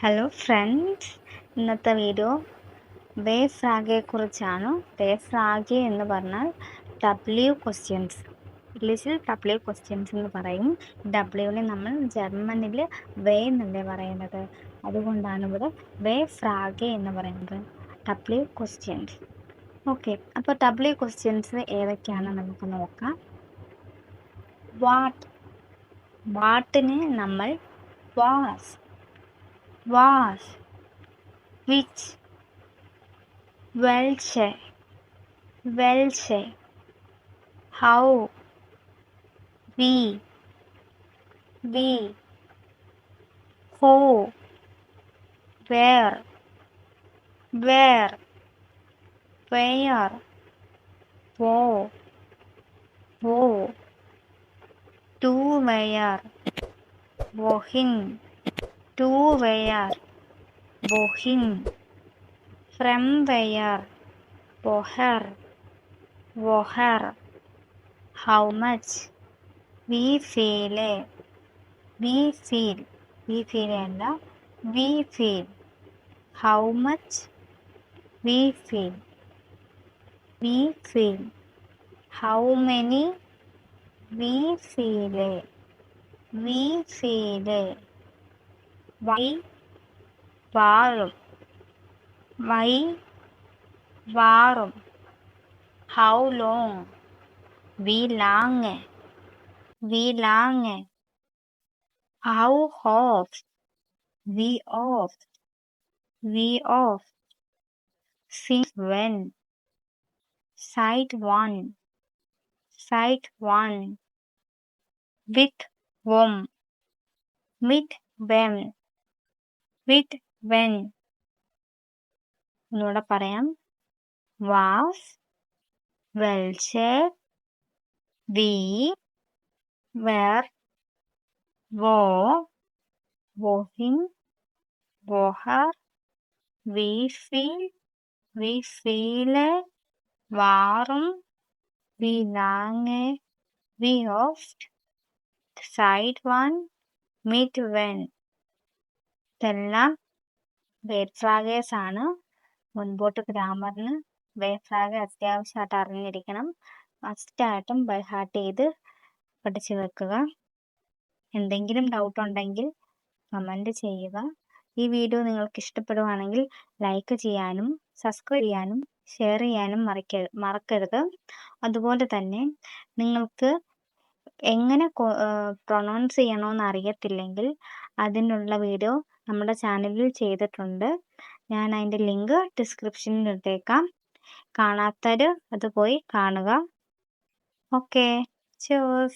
Hello friends, ഇന്നത്തെ video വേ ഫ്രാഗയെക്കുറിച്ചാണ്. വേ ഫ്രാഗെ എന്ന് പറഞ്ഞാൽ ഡബ്ല്യു ക്വസ്റ്റ്യൻസ്, ഇംഗ്ലീഷിൽ ഡബ്ല്യു ക്വസ്റ്റ്യൻസ് എന്ന് പറയും. ഡബ്ല്യുവിനെ നമ്മൾ ജർമ്മനിൽ വേ എന്നല്ലേ പറയുന്നത്, അതുകൊണ്ടാണ് ഇവിടെ വേ ഫ്രാഗെ എന്ന് പറയുന്നത്, ഡബ്ല്യു ക്വസ്റ്റ്യൻസ്. ഓക്കെ, അപ്പോൾ ഡബ്ല്യു ക്വസ്റ്റ്യൻസ് ഏതൊക്കെയാണെന്ന് നമുക്ക് നോക്കാം. വാട്ടിനെ നമ്മൾ was, which, welche, how, wie, who, where, where, wo, to where, wohin, to where, wohin, from where, woher, how much, we feel and we feel, how much we feel, how many we feel, why warum, how long, wie lange, how oft, wie oft, since when, seit wann, with whom, with whom, when. ഒന്നുകൂടെ പറയാം. was, welche, wie, where, wo, wohin, woher, wie viele, warum, wie lange, wie oft, seit wann, mit when. ഇതെല്ലാം word ഫ്രാഗേഴ്സ് ആണ്. മുൻപോട്ട് ഗ്രാമറിന് word frog അത്യാവശ്യമായിട്ട് അറിഞ്ഞിരിക്കണം. മസ്റ്റായിട്ടും by heart ചെയ്ത് പഠിച്ചു വെക്കുക. എന്തെങ്കിലും ഡൗട്ട് ഉണ്ടെങ്കിൽ കമൻറ്റ് ചെയ്യുക. ഈ വീഡിയോ നിങ്ങൾക്ക് ഇഷ്ടപ്പെടുവാണെങ്കിൽ ലൈക്ക് ചെയ്യാനും സബ്സ്ക്രൈബ് ചെയ്യാനും ഷെയർ ചെയ്യാനും മറക്കരുത്. അതുപോലെ തന്നെ നിങ്ങൾക്ക് എങ്ങനെ പ്രൊനൗൺസ് ചെയ്യണമെന്ന് അറിയത്തില്ലെങ്കിൽ അതിനുള്ള വീഡിയോ നമ്മുടെ ചാനലിൽ ചെയ്തിട്ടുണ്ട്. ഞാൻ അതിൻ്റെ ലിങ്ക് ഡിസ്ക്രിപ്ഷനിൽ ഇട്ടേക്കാം. കാണാത്തവർ അത് പോയി കാണുക. Okay, cheers.